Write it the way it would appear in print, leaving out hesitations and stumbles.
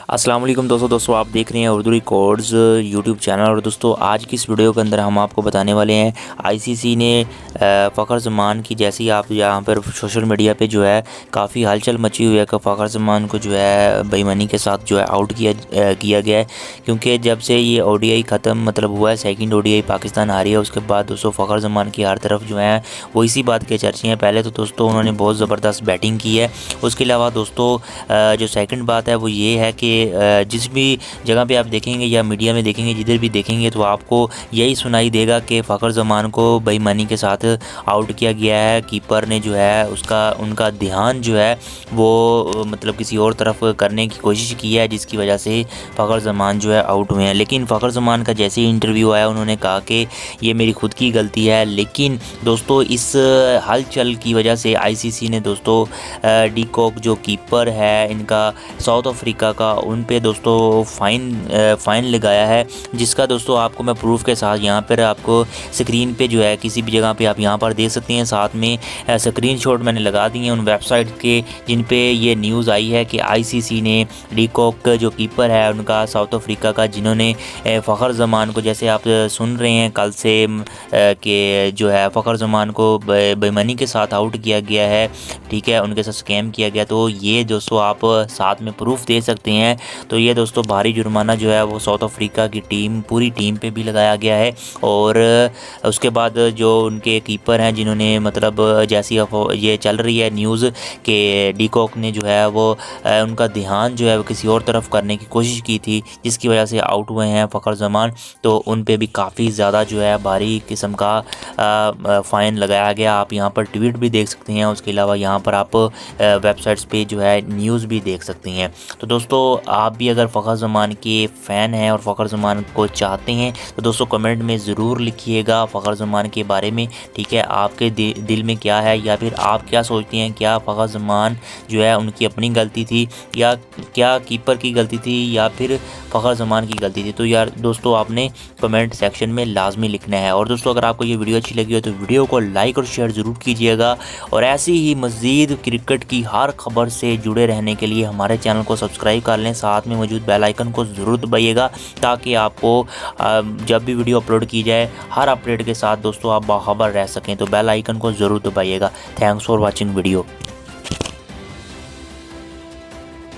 अस्सलाम वालेकुम दोस्तों आप देख रहे हैं उर्दू रिकॉर्ड्स यूट्यूब चैनल। और दोस्तों आज की इस वीडियो के अंदर हम आपको बताने वाले हैं आईसीसी ने फ़खर ज़मान की, जैसे ही आप यहाँ पर सोशल मीडिया पे जो है काफ़ी हलचल मची हुई है कि फ़खर ज़मान को जो है बेईमानी के साथ जो है आउट किया गया है। क्योंकि जब से ये ओडीआई ख़त्म हुआ है, सेकंड ओडीआई पाकिस्तान हारी है, उसके बाद दोस्तों फ़खर ज़मान की हर तरफ जो है वो इसी बात के चर्चे हैं। पहले तो दोस्तों उन्होंने बहुत ज़बरदस्त बैटिंग की है। उसके अलावा दोस्तों जो सेकंड बात है वो ये है कि जिस भी जगह पे आप देखेंगे या मीडिया में देखेंगे, जिधर भी देखेंगे तो आपको यही सुनाई देगा कि फ़खर ज़मान को बेईमानी के साथ आउट किया गया है। कीपर ने जो है उनका ध्यान जो है वो किसी और तरफ करने की कोशिश की है, जिसकी वजह से फ़खर ज़मान जो है आउट हुए हैं। लेकिन फ़खर ज़मान का जैसे ही इंटरव्यू आया उन्होंने कहा कि ये मेरी खुद की गलती है। लेकिन दोस्तों इस हलचल की वजह से आईसीसी ने दोस्तों डी कॉक जो कीपर है इनका साउथ अफ्रीका का, उन पे दोस्तों फ़ाइन लगाया है, जिसका दोस्तों आपको मैं प्रूफ के साथ यहाँ पर आपको स्क्रीन पे जो है किसी भी जगह पे आप यहाँ पर देख सकते हैं। साथ में स्क्रीनशॉट मैंने लगा दिए हैं उन वेबसाइट के जिन पे ये न्यूज़ आई है कि आईसीसी ने डी कॉक जो कीपर है उनका साउथ अफ्रीका का, जिन्होंने फ़खर ज़मान को, जैसे आप सुन रहे हैं कल से कि जो है फ़खर ज़मान को बेईमानी के साथ आउट किया गया है, ठीक है, उनके साथ स्कैम किया गया। तो ये दोस्तों आप साथ में प्रूफ दे सकते हैं। तो ये दोस्तों भारी जुर्माना जो है वो साउथ अफ्रीका की पूरी टीम पे भी लगाया गया है। और उसके बाद जो उनके कीपर हैं जिन्होंने जैसी ये चल रही है न्यूज़ कि डी कॉक ने जो है वो उनका ध्यान जो है वो किसी और तरफ करने की कोशिश की थी, जिसकी वजह से आउट हुए हैं फ़खर ज़मान। तो उन पे भी काफ़ी ज़्यादा जो है भारी किस्म का फ़ाइन लगाया गया। आप यहाँ पर ट्वीट भी देख सकते हैं, उसके अलावा यहाँ पर आप वेबसाइट्स पे जो है न्यूज़ भी देख सकते हैं। तो दोस्तों आप भी अगर फ़खर ज़मान के फ़ैन हैं और फ़खर ज़मान को चाहते हैं तो दोस्तों कमेंट में ज़रूर लिखिएगा फ़खर ज़मान के बारे में, ठीक है, आपके दिल में क्या है, या फिर आप क्या सोचते हैं, क्या फ़खर ज़मान जो है उनकी अपनी गलती थी, या क्या कीपर की गलती थी, या फिर फ़खर ज़मान की गलती थी। तो यार दोस्तों आपने कमेंट सेक्शन में लाजमी लिखना है। और दोस्तों अगर आपको ये वीडियो अच्छी लगी हो तो वीडियो को लाइक और शेयर ज़रूर कीजिएगा। और ऐसी ही मज़ीद क्रिकेट की हर खबर से जुड़े रहने के लिए हमारे चैनल को सब्सक्राइब कर लें, साथ में मौजूद बेल आइकन को ज़रूर दबाइएगा, ताकि आपको जब भी वीडियो अपलोड की जाए हर अपडेट के साथ दोस्तों आप बाखबर रह सकें। तो बेल आइकन को ज़रूर दबाइएगा। Thanks for watching video.